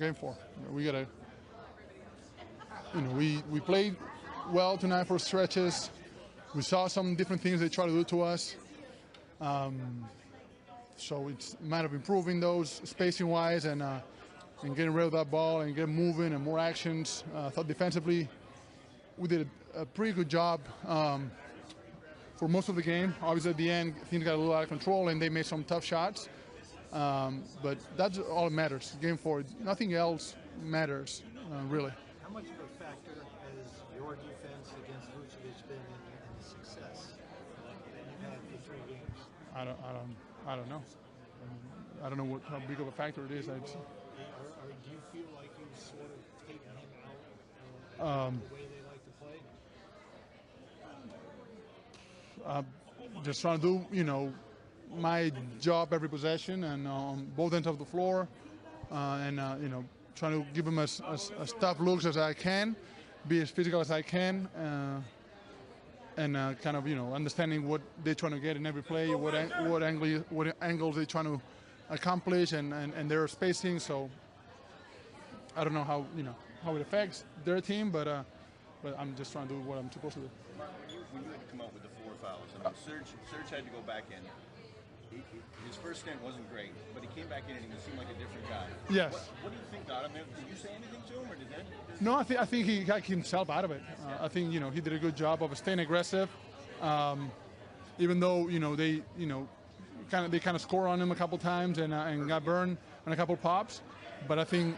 game 4. We gotta, we played well tonight for stretches. We saw some different things they try to do to us. So it's a matter of improving those spacing-wise and getting rid of that ball and get moving and more actions. I thought defensively we did a pretty good job for most of the game. Obviously at the end things got a little out of control and they made some tough shots. But that's all that matters. Game 4, nothing else matters really. How much of a factor has your defense against Vucevic been in the success that you've had for 3 games? I don't know. I don't know how big of a factor it is. Do you feel like you've sort of taken him out the way they like to play? Just trying to do, my job every possession and on both ends of the floor, and trying to give him as tough looks as I can, be as physical as I can, and kind of understanding what they're trying to get in every play, what angles they're trying to accomplish, and their spacing. So I don't know how it affects their team, but I'm just trying to do what I'm supposed to do. When you had to come up with the 4 fouls, Serge had to go back in. His first stint wasn't great, but he came back in and he seemed like a different guy. Yes. What do you think got him there? Did you say anything to him, or did that? No, I think he got himself out of it. I think he did a good job of staying aggressive, even though they kind of score on him a couple times and got burned on a couple pops. But I think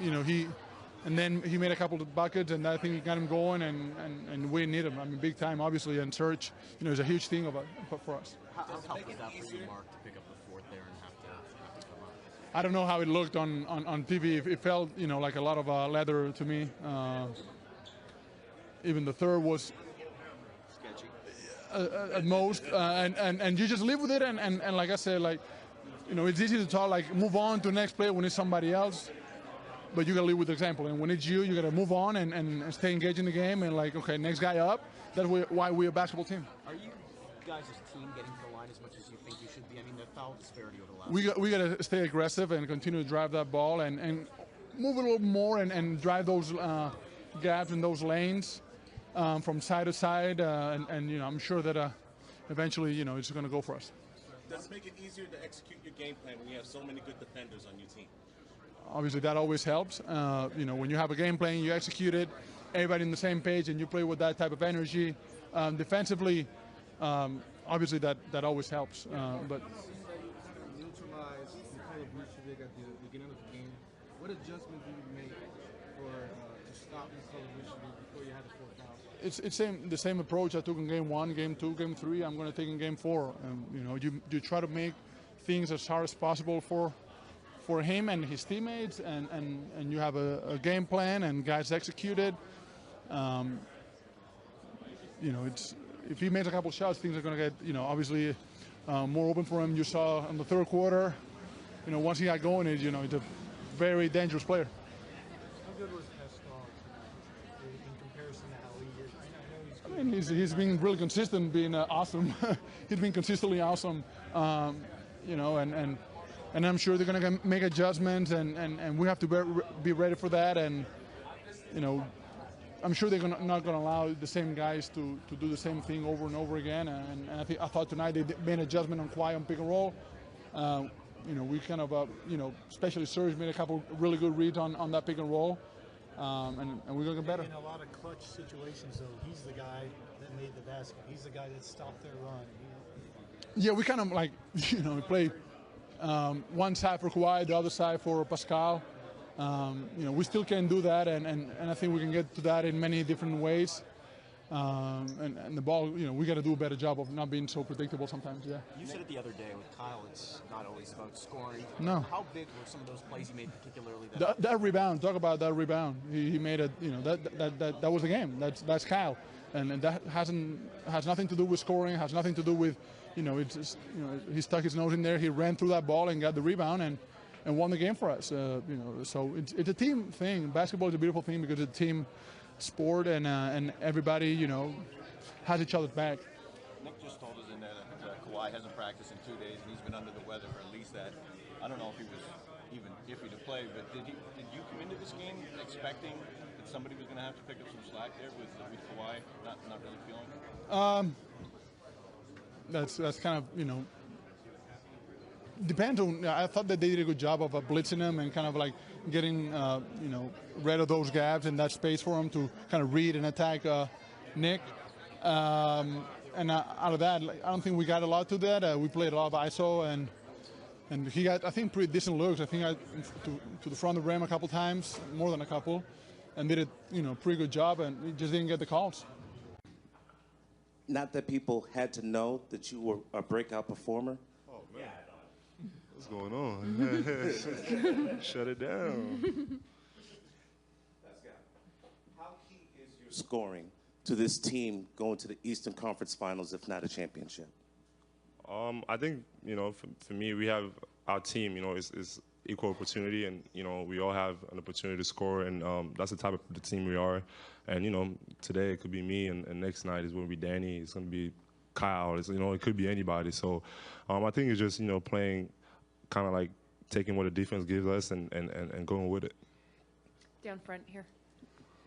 and then he made a couple of buckets, and I think he got him going, and we need him. I mean, big time, obviously, and Serge, is a huge thing for us. How tough was that for you, Marc, to pick up the 4th there and have to come up? I don't know how it looked on TV. It felt, like a lot of leather to me. Even the 3rd was Sketchy. At most, and you just live with it, and like I said, it's easy to talk, move on to the next play when it's somebody else. But you got to live with the example, and when it's you got to move on and stay engaged in the game, and okay, next guy up. That's why we're a basketball team. Are you guys as a team getting to the line as much as you think you should be? I mean, the foul disparity over the last. We got to stay aggressive and continue to drive that ball and move a little more and drive those gaps in those lanes from side to side, and I'm sure that eventually it's going to go for us. Does it make it easier to execute your game plan when you have so many good defenders on your team? Obviously, that always helps. When you have a game plan, you execute it, everybody on the same page, and you play with that type of energy. Defensively, obviously, that always helps. But neutralize Nikola Vucevic at the beginning of the game. What adjustment do you make to stop Nikola Vucevic before you had the 4 fouls? It's the same approach I took in game 1, game 2, game 3. I'm going to take in game 4. You try to make things as hard as possible for him and his teammates, and you have a game plan and guys execute it. If he makes a couple shots, things are going to get obviously more open for him. You saw in the 3rd quarter, once he got going, he's a very dangerous player. How good was Pascal in comparison to how he is? I know he's good. I mean, he's been really consistent, being awesome. He's been consistently awesome, and I'm sure they're going to make adjustments, and we have to be ready for that. And I'm sure they're not going to allow the same guys to do the same thing over and over again. And I thought tonight they made an adjustment on Kawhi on pick and roll. We kind of especially Serge made a couple really good reads on that pick and roll, and we're going to get better. In a lot of clutch situations, though, he's the guy that made the basket. He's the guy that stopped their run. Yeah, we kind of play. One side for Kawhi, the other side for Pascal. We still can do that, and I think we can get to that in many different ways. And the ball, we got to do a better job of not being so predictable sometimes. Yeah. You said it the other day with Kyle. It's not always about scoring. No. How big were some of those plays he made, particularly that rebound? Talk about that rebound. He made it. That was the game. That's Kyle, and that has nothing to do with scoring. Has nothing to do with it's just, he stuck his nose in there. He ran through that ball and got the rebound and won the game for us. So it's a team thing. Basketball is a beautiful thing because it's a team sport, and everybody has each other's back. Nick just told us in there that Kawhi hasn't practiced in 2 days and he's been under the weather for at least that. I don't know if he even iffy to play. But did you come into this game expecting that somebody was going to have to pick up some slack there with Kawhi not really feeling it? That's kind of, depends on. I thought that they did a good job of blitzing him and kind of like getting rid of those gaps and that space for him to kind of read and attack Nick. And out of that, I don't think we got a lot to that. We played a lot of ISO, and he got, I think, pretty decent looks. I think to the front of the rim a couple times, more than a couple, and did a pretty good job, and he just didn't get the calls. Not that people had to know that you were a breakout performer. Oh man, what's going on? Shut it down. Pascal, how key is your scoring to this team going to the Eastern Conference Finals, if not a championship? I think, for me, we have our team, is equal opportunity, and, we all have an opportunity to score, and that's the type of the team we are. And, today it could be me, and next night is going to be Danny, it's going to be Kyle, it could be anybody. So I think it's just, playing kind of like taking what the defense gives us and going with it. Down front here.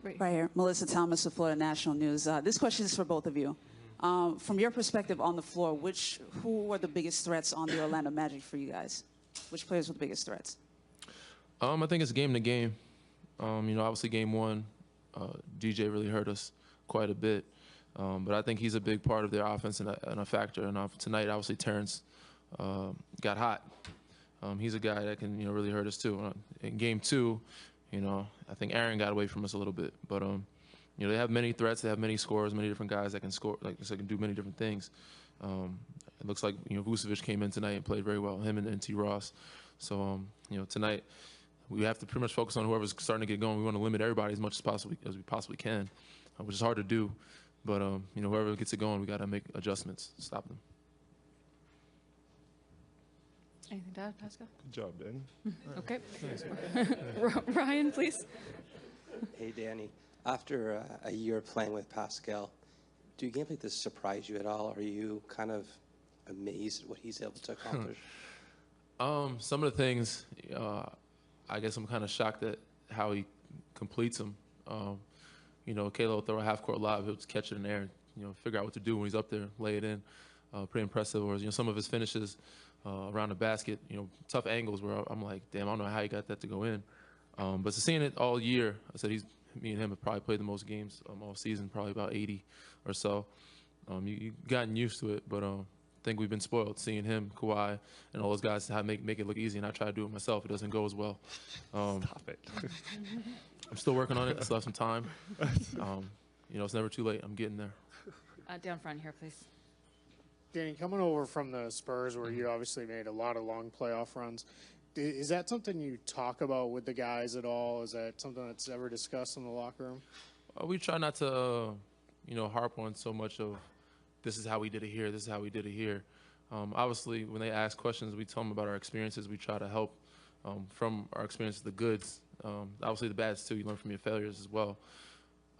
Right here. Melissa Thomas of Florida National News. This question is for both of you. From your perspective on the floor, who were the biggest threats on the Orlando Magic for you guys? Which players were the biggest threats? I think it's game to game. Obviously game one, DJ really hurt us quite a bit. But I think he's a big part of their offense and a factor. And tonight, obviously, Terrence got hot. He's a guy that can, really hurt us too. In game two, I think Aaron got away from us a little bit. But, they have many threats. They have many scorers, many different guys that can score, can do many different things. It looks like, Vucevic came in tonight and played very well, him and T. Ross. So, tonight we have to pretty much focus on whoever's starting to get going. We want to limit everybody as much as we possibly can, which is hard to do. But, whoever gets it going, we got to make adjustments, stop them. Anything to add, Pascal? Good job, Danny. Okay. Ryan, please. Hey, Danny. After a year playing with Pascal, do games like this surprise you at all? Are you kind of amazed at what he's able to accomplish? Some of the things, I guess I'm kind of shocked at how he completes them. Kalo will throw a half-court lob, he'll just catch it in the air, figure out what to do when he's up there, lay it in. Pretty impressive. Or, some of his finishes around the basket, tough angles where I'm like, damn, I don't know how he got that to go in. But seeing it all year, I said me and him have probably played the most games all season, probably about 80 or so. You've gotten used to it, but I think we've been spoiled seeing him, Kawhi, and all those guys how make it look easy, and I try to do it myself. It doesn't go as well. Stop it. I'm still working on it. I still have some time. It's never too late. I'm getting there. Down front here, please. Danny, coming over from the Spurs, where you obviously made a lot of long playoff runs, is that something you talk about with the guys at all? Is that something that's ever discussed in the locker room? We try not to, harp on so much of this is how we did it here, this is how we did it here. Obviously, when they ask questions, we tell them about our experiences. We try to help from our experiences, the goods. Obviously, the bads, too. You learn from your failures as well.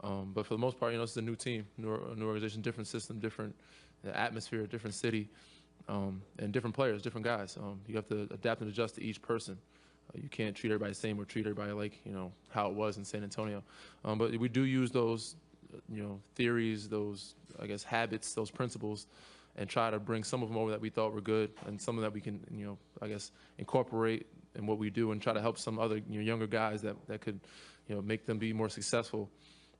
But for the most part, this is a new team, new organization, different system, different atmosphere, different city, and different players, different guys. You have to adapt and adjust to each person. You can't treat everybody the same or treat everybody like, how it was in San Antonio. But we do use those, theories, those, I guess, habits, those principles, and try to bring some of them over that we thought were good and some of that we can, I guess, incorporate in what we do and try to help some other younger guys that could, make them be more successful.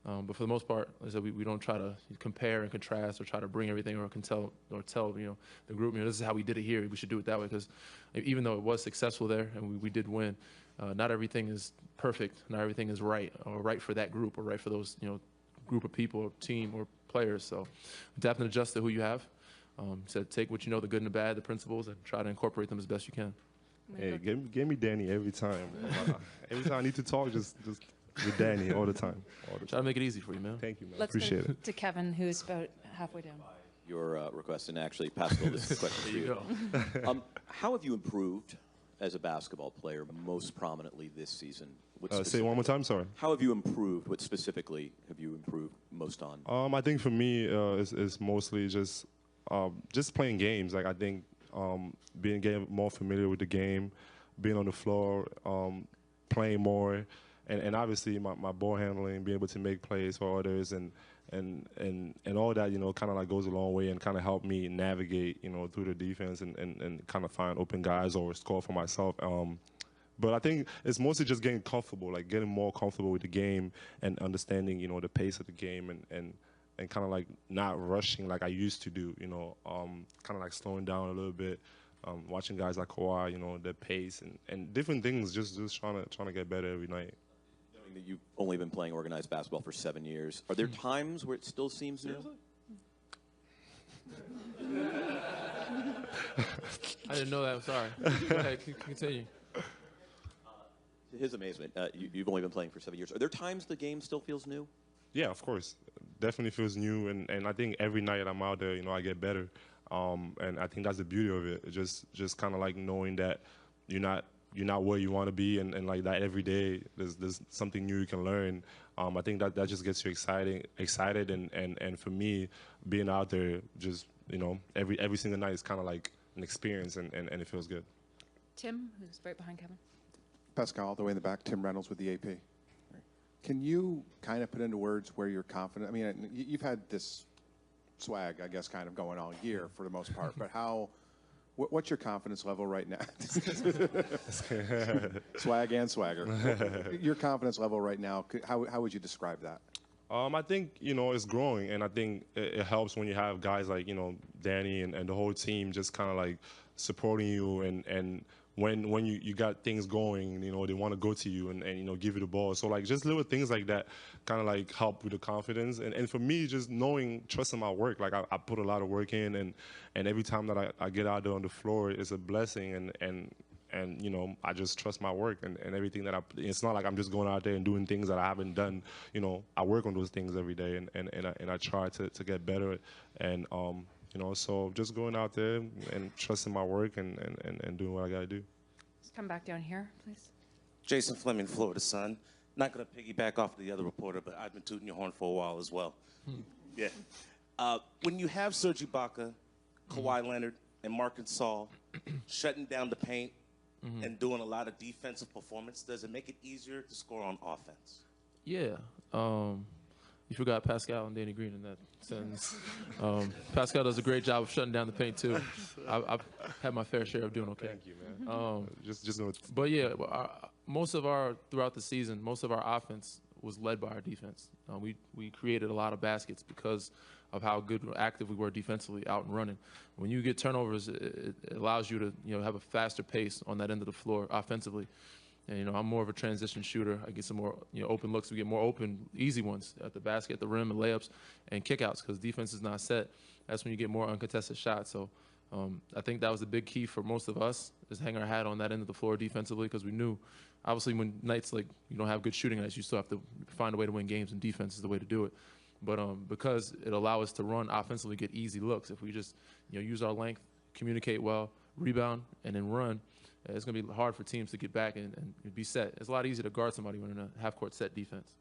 But for the most part, as I said, we don't try to compare and contrast or try to bring everything or tell the group, this is how we did it here. We should do it that way, because even though it was successful there and we did win, not everything is perfect. Not everything is right or right for that group or right for those group of people or team or players. So adapt and adjust to who you have. So take what the good and the bad, the principles, and try to incorporate them as best you can. Hey, give me Danny every time. Every time I need to talk, just with Danny all the time. Try to make it easy for you, man. Thank you, man. Let's Appreciate go it. to Kevin, who's about halfway down. Your request, and actually, Pascal, this is a question for you. How have you improved as a basketball player most prominently this season? Say it one more time, sorry. How have you improved? What specifically have you improved most on? I think for me, it's mostly just playing games. Like, I think being more familiar with the game, being on the floor, playing more, and obviously my ball handling, being able to make plays for others, and all that, kind of like goes a long way and kind of help me navigate, through the defense and kind of find open guys or score for myself. But I think it's mostly just getting comfortable, like getting more comfortable with the game and understanding, the pace of the game and kind of like not rushing like I used to do, kind of like slowing down a little bit, watching guys like Kawhi, their pace and different things, just trying to get better every night. Knowing that you've only been playing organized basketball for 7 years, are there times where it still seems new? I didn't know that. I'm sorry. Go ahead, continue. To his amazement, you've only been playing for 7 years. Are there times the game still feels new? Yeah, of course. Definitely feels new, and I think every night I'm out there, I get better. And I think that's the beauty of it. Just kind of like knowing that you're not where you want to be, and like that every day there's something new you can learn. I think that just gets you excited, and for me, being out there, just every single night is kind of like an experience, and it feels good. Tim, who's right behind Kevin. Pascal, all the way in the back, Tim Reynolds with the AP. Can you kind of put into words where you're confident? I mean, you've had this swag, I guess, kind of going all year for the most part, but what's your confidence level right now? Swag and swagger. Your confidence level right now, how would you describe that? I think, it's growing, and I think it helps when you have guys like, Danny and the whole team just kind of like supporting you, and when you got things going, they want to go to you and give you the ball. So like just little things like that kind of like help with the confidence. And for me, just trusting my work. Like I put a lot of work in, and every time that I get out there on the floor, it's a blessing. And I just trust my work and everything that it's not like I'm just going out there and doing things that I haven't done. I work on those things every day, and I try to get better. And so just going out there and trusting my work and doing what I got to do. Just come back down here, please. Jason Fleming, Florida Sun. Not going to piggyback off of the other reporter, but I've been tooting your horn for a while as well. Yeah. When you have Serge Ibaka, Kawhi Leonard, and Marc Gasol shutting down the paint and doing a lot of defensive performance, does it make it easier to score on offense? Yeah. You forgot Pascal and Danny Green in that sentence. Pascal does a great job of shutting down the paint too. I've had my fair share of doing okay. Thank you, man. But yeah, throughout the season, most of our offense was led by our defense. We created a lot of baskets because of how good active we were defensively, out and running. When you get turnovers, it allows you to have a faster pace on that end of the floor offensively. And, I'm more of a transition shooter. I get some more, open looks. We get more open, easy ones at the basket, at the rim, and layups, and kickouts because defense is not set. That's when you get more uncontested shots. So I think that was the big key for most of us is hang our hat on that end of the floor defensively because we knew, obviously, when nights like you don't have good shooting nights, you still have to find a way to win games, and defense is the way to do it. But because it allows us to run offensively, get easy looks. If we just use our length, communicate well, rebound, and then run, it's going to be hard for teams to get back and be set. It's a lot easier to guard somebody when in a half-court set defense.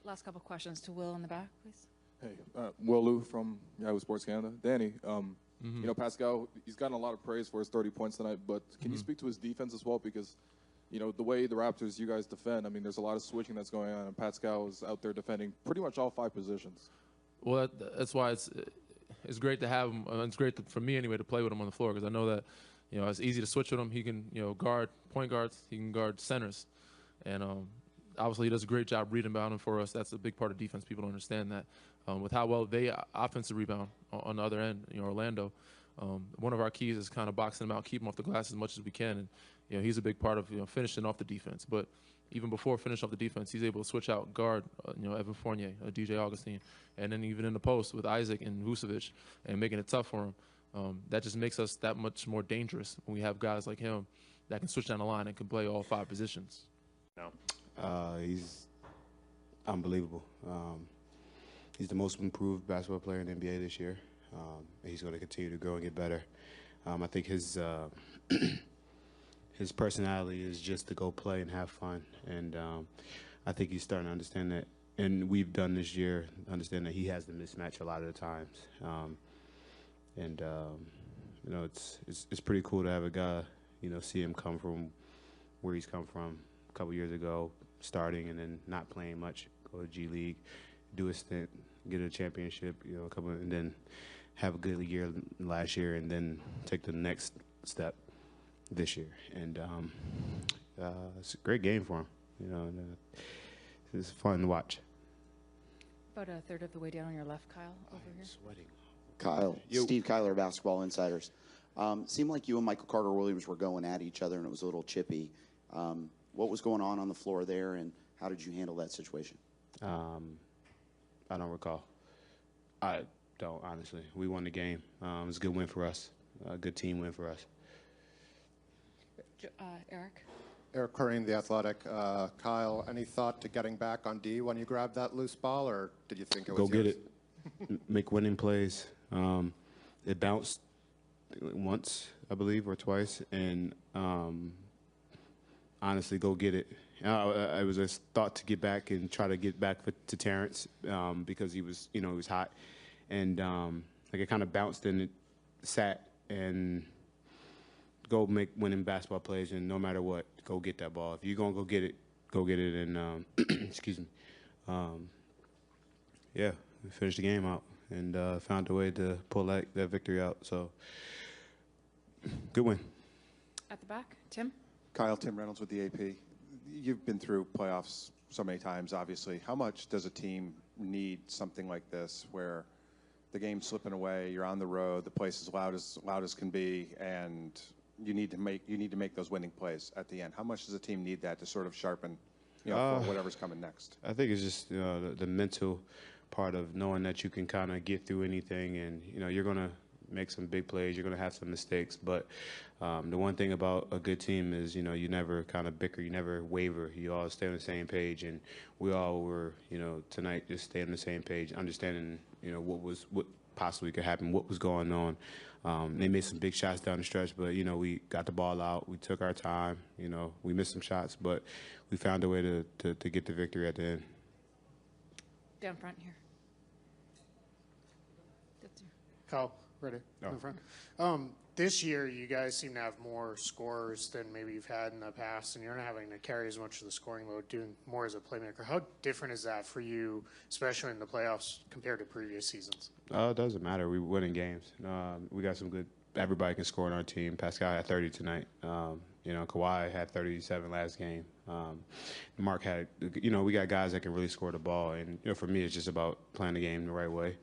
Last couple questions to Will in the back, please. Hey, Will Liu from Yahoo Sports Canada. Danny, Pascal, he's gotten a lot of praise for his 30 points tonight, but can you speak to his defense as well? Because, the way the Raptors, you guys defend, there's a lot of switching that's going on, and Pascal is out there defending pretty much all 5 positions. Well, that's why it's great to have him. It's great for me anyway to play with him on the floor because I know that it's easy to switch with him. He can guard point guards. He can guard centers, and obviously he does a great job rebounding for us. That's a big part of defense. People don't understand that. With how well they offensive rebound on the other end, Orlando. One of our keys is kind of boxing him out, keep him off the glass as much as we can, and he's a big part of finishing off the defense. But even before finishing off the defense, he's able to switch out guard, Evan Fournier, DJ Augustine, and then even in the post with Isaac and Vucevic and making it tough for him. That just makes us that much more dangerous when we have guys like him that can switch down the line and can play all 5 positions. He's unbelievable. He's the most improved basketball player in the NBA this year. And he's going to continue to grow and get better. I think his his personality is just to go play and have fun. And I think he's starting to understand that. And we've done this year, understand that he has the mismatch a lot of the times. It's pretty cool to have a guy, see him come from where he's come from a couple years ago, starting and then not playing much, go to G League, do a stint, get a championship, and then have a good year last year, and then take the next step this year. And it's a great game for him, and it's fun to watch. About a third of the way down on your left, Kyle, over here. Sweating. Kyle, Steve Kyler, Basketball Insiders. Seemed like you and Michael Carter-Williams were going at each other, and it was a little chippy. What was going on the floor there, and how did you handle that situation? I don't recall. I don't, honestly. We won the game. It was a good win for us, a good team win for us. Eric? Eric Curran, The Athletic. Kyle, any thought to getting back on D when you grabbed that loose ball, or did you think it was Go get yours? it. Make winning plays. It bounced once, I believe, or twice, and honestly, go get it. It was a thought to get back and try to get back to Terrence because he was, he was hot, and it kind of bounced and it sat, and go make winning basketball plays, and no matter what, go get that ball. If you're gonna go get it, and excuse me, yeah, we finished the game out and found a way to pull that victory out. So, good win. At the back, Tim? Kyle, Tim Reynolds with the AP. You've been through playoffs so many times, obviously. How much does a team need something like this where the game's slipping away, you're on the road, the place is loud as can be, and you need to make those winning plays at the end? How much does a team need that to sort of sharpen, for whatever's coming next? I think it's just the mental part of knowing that you can kind of get through anything, and you're gonna make some big plays, you're gonna have some mistakes, but the one thing about a good team is you never kind of bicker, you never waver, you all stay on the same page, and we all were tonight just stay on the same page, understanding what possibly could happen, what was going on. They made some big shots down the stretch, but we got the ball out, we took our time, we missed some shots, but we found a way to get the victory at the end. Down front here. Kyle, right here in front. This year, you guys seem to have more scorers than maybe you've had in the past, and you're not having to carry as much of the scoring load, doing more as a playmaker. How different is that for you, especially in the playoffs, compared to previous seasons? It doesn't matter. We're winning games. We got some good. Everybody can score on our team. Pascal had 30 tonight. Kawhi had 37 last game. Marc had. We got guys that can really score the ball, and for me, it's just about playing the game the right way.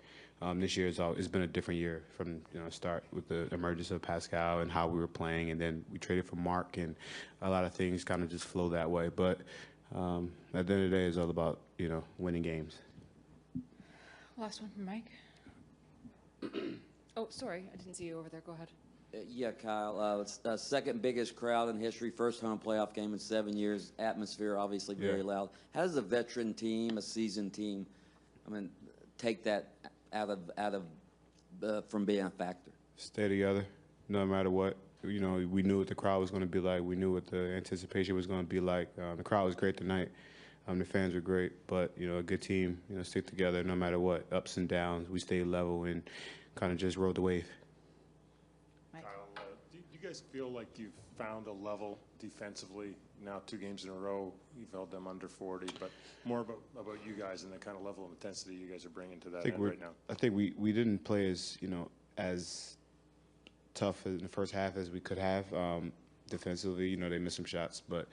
This year it's been a different year from start with the emergence of Pascal and how we were playing, and then we traded for Marc, and a lot of things kind of just flow that way. But at the end of the day, it's all about winning games. Last one from Mike. Oh, sorry, I didn't see you over there. Go ahead. Yeah, Kyle. It's the second biggest crowd in history, first home playoff game in 7 years. Atmosphere obviously very loud. How does a veteran team, a seasoned team, take that out of from being a factor? Stay together, no matter what. We knew what the crowd was going to be like. We knew what the anticipation was going to be like. The crowd was great tonight. The fans were great, but a good team, stick together no matter what, ups and downs. We stayed level and kind of just rode the wave. Kyle, do you guys feel like you've found a level defensively now 2 games in a row? You've held them under 40, but more about you guys and the kind of level of intensity you guys are bringing to that end right now. I think we didn't play as tough in the first half as we could have. Defensively, they missed some shots, but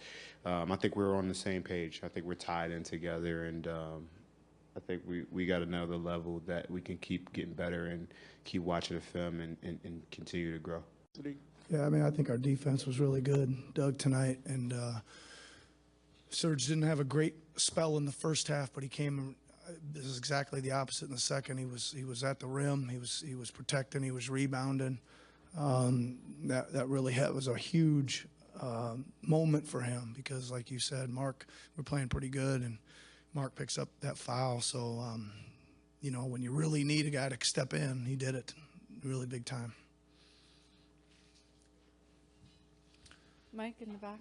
I think we're on the same page. I think we're tied in together, and I think we got another level that we can keep getting better and keep watching the film and continue to grow. Yeah, I think our defense was really good, Doug, tonight, and Serge didn't have a great spell in the first half, but he came. This is exactly the opposite in the second. He was at the rim. He was protecting. He was rebounding. That really was a huge moment for him because, like you said, Marc, we're playing pretty good, and Marc picks up that foul. So, when you really need a guy to step in, he did it really big time. Mike in the back.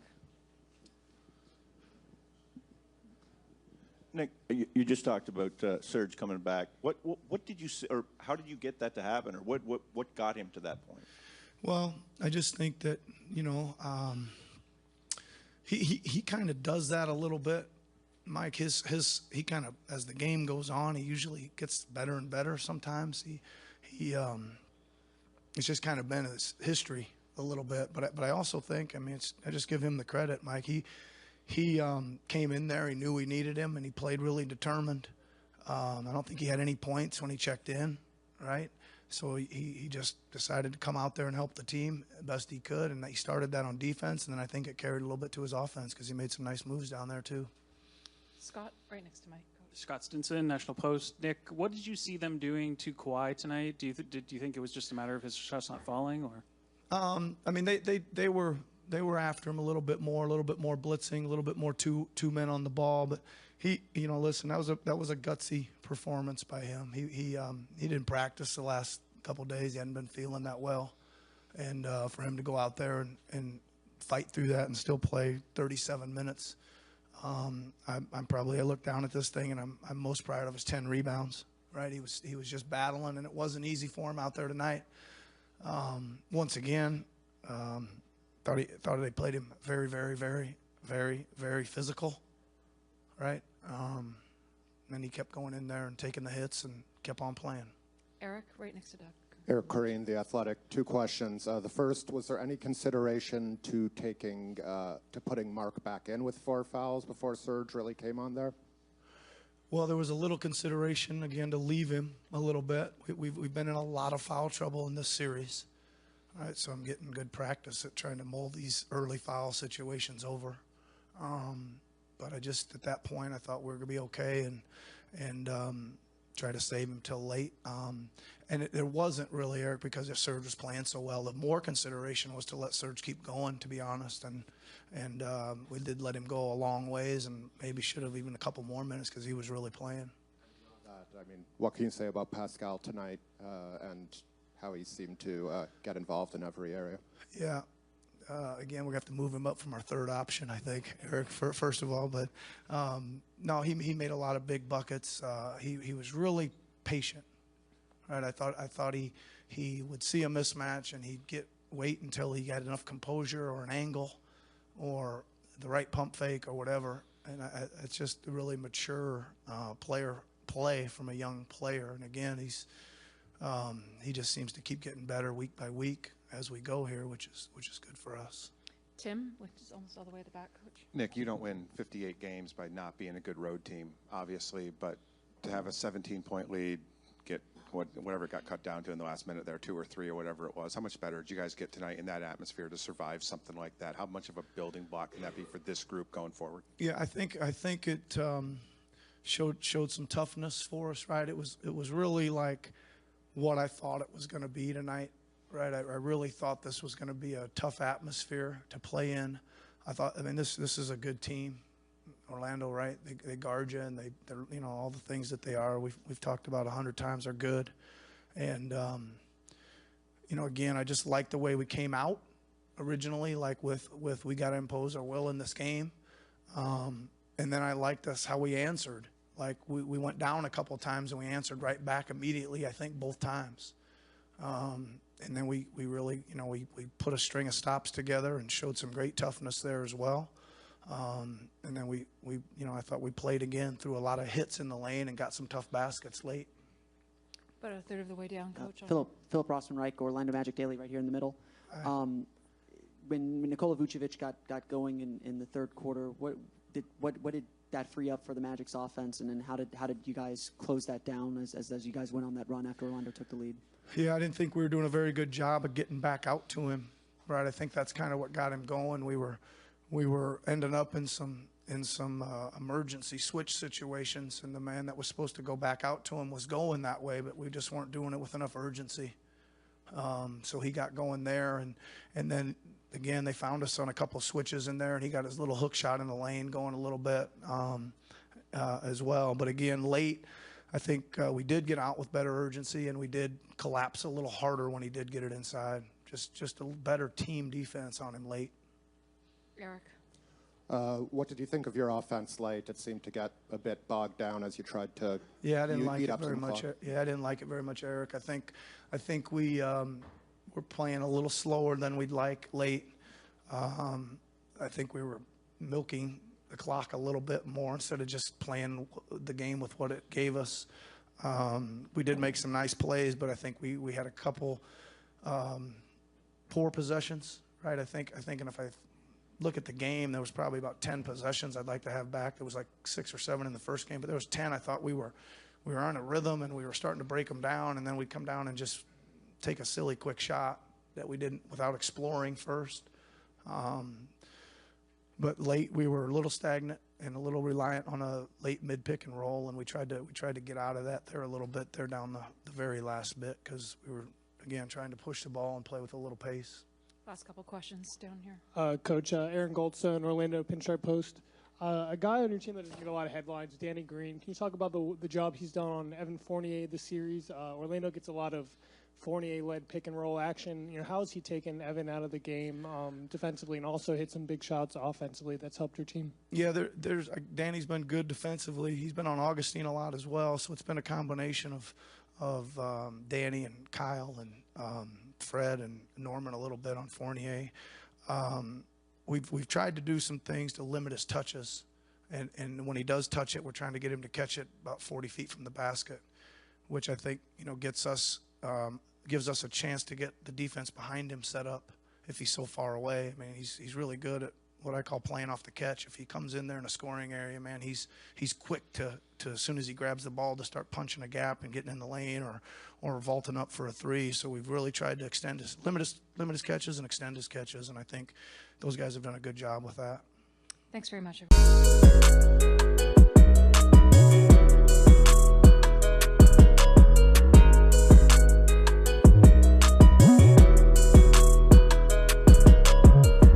Nick, you just talked about Serge coming back. What did you see, or how did you get that to happen, or what got him to that point? Well, I just think that he kind of does that a little bit. Mike, he kind of, as the game goes on, he usually gets better and better. Sometimes it's just kind of been his history a little bit. But I also think, I mean, I just give him the credit, Mike. He came in there, he knew we needed him, and he played really determined. I don't think he had any points when he checked in, right? So he just decided to come out there and help the team the best he could, and he started that on defense, and then I think it carried a little bit to his offense because he made some nice moves down there too. Scott, right next to Mike. Scott Stinson, National Post. Nick, what did you see them doing to Kawhi tonight? Do you think it was just a matter of his shots not falling, or? I mean, they were after him a little bit more blitzing, a little bit more two men on the ball. But he, listen, that was a gutsy performance by him. He didn't practice the last couple of days. He hadn't been feeling that well, and for him to go out there and fight through that and still play 37 minutes. I look down at this thing and I'm most proud of his 10 rebounds. Right, he was just battling, and it wasn't easy for him out there tonight. Once again, thought they played him very, very, very, very, very physical, right? And he kept going in there and taking the hits and kept on playing. Eric, right next to Doug. Eric Corrine, The Athletic. 2 questions. The first, was there any consideration to putting Marc back in with 4 fouls before Serge really came on there? Well, there was a little consideration, again, to leave him a little bit. We've been in a lot of foul trouble in this series. All right, so I'm getting good practice at trying to mull these early foul situations over. But I just, at that point, I thought we were going to be okay and try to save him till late. And it wasn't really, Eric, because if Serge was playing so well. The more consideration was to let Serge keep going, to be honest. And we did let him go a long ways, and maybe should have even a couple more minutes because he was really playing. I mean, what can you say about Pascal tonight and how he seemed to get involved in every area? Yeah. Again, we're going to have to move him up from our third option, I think, Eric, first of all. But, no, he made a lot of big buckets. He was really patient. Right? I thought he would see a mismatch, and he'd wait until he got enough composure or an angle or the right pump fake or whatever. And it's just a really mature play from a young player. And, again, he just seems to keep getting better week by week as we go here, which is good for us. Tim, which is almost all the way at the back, Coach. Nick, you don't win 58 games by not being a good road team, obviously, but to have a 17-point lead, get whatever it got cut down to in the last minute there, 2 or 3 or whatever it was, how much better did you guys get tonight in that atmosphere to survive something like that? How much of a building block can that be for this group going forward? Yeah, I think it showed some toughness for us, right? It was really like what I thought it was going to be tonight. Right, I really thought this was going to be a tough atmosphere to play in. I mean, this is a good team, Orlando. Right, they guard you, and they're all the things that they are. We've talked about 100 times are good, and again, I just like the way we came out originally, like with we got to impose our will in this game, and then I liked how we answered. Like we went down a couple of times and we answered right back immediately. I think both times. And then we really, we put a string of stops together and showed some great toughness there as well. And then we I thought we played again through a lot of hits in the lane and got some tough baskets late. About a third of the way down, Coach. Philip Rossman-Reich, Orlando Magic Daily, right here in the middle. When Nikola Vucevic got going in the third quarter, what did that free up for the Magic's offense, and then how did you guys close that down as you guys went on that run after Orlando took the lead? Yeah, I didn't think we were doing a very good job of getting back out to him. Right, I think that's kind of what got him going. We were ending up in some emergency switch situations, and the man that was supposed to go back out to him was going that way, but we just weren't doing it with enough urgency. So he got going there, and then again they found us on a couple of switches in there, and he got his little hook shot in the lane going a little bit as well. But again, late, I think we did get out with better urgency, and we did collapse a little harder when he did get it inside. Just a better team defense on him late. Eric. What did you think of your offense late? It seemed to get a bit bogged down as you tried to I didn't like eat it up very some much. clock. Yeah, I didn't like it very much, Eric. I think we were playing a little slower than we'd like late. I think we were milking the clock a little bit more instead of just playing the game with what it gave us. We did make some nice plays, but I think we had a couple poor possessions, right? I think, and if I look at the game, there was probably about 10 possessions I'd like to have back. There was like 6 or 7 in the first game, but there was 10 I thought we were on a rhythm and we were starting to break them down, and then we'd come down and just take a silly quick shot that we didn't without exploring first. But late we were a little stagnant and a little reliant on a late mid pick and roll, and we tried to get out of that there a little bit there down the very last bit because we were again trying to push the ball and play with a little pace. Last couple questions down here. Coach, Aaron Goldstone, Orlando Pinstripe Post. A guy on your team that doesn't get a lot of headlines, Danny Green. Can you talk about the job he's done on Evan Fournier this series? Orlando gets a lot of Fournier-led pick-and-roll action. You know, how has he taken Evan out of the game defensively and also hit some big shots offensively that's helped your team? Yeah, Danny's been good defensively. He's been on Augustine a lot as well, so it's been a combination of Danny and Kyle and Fred and Norman a little bit on Fournier. We've tried to do some things to limit his touches, and when he does touch it, we're trying to get him to catch it about 40 feet from the basket, which I think gives us a chance to get the defense behind him set up if he's so far away. I mean, he's really good at what I call playing off the catch. If he comes in there in a scoring area, man, he's quick to as soon as he grabs the ball to start punching a gap and getting in the lane or vaulting up for a three. So we've really tried to limit his catches and extend his catches, and I think those guys have done a good job with that. Thanks very much, everyone.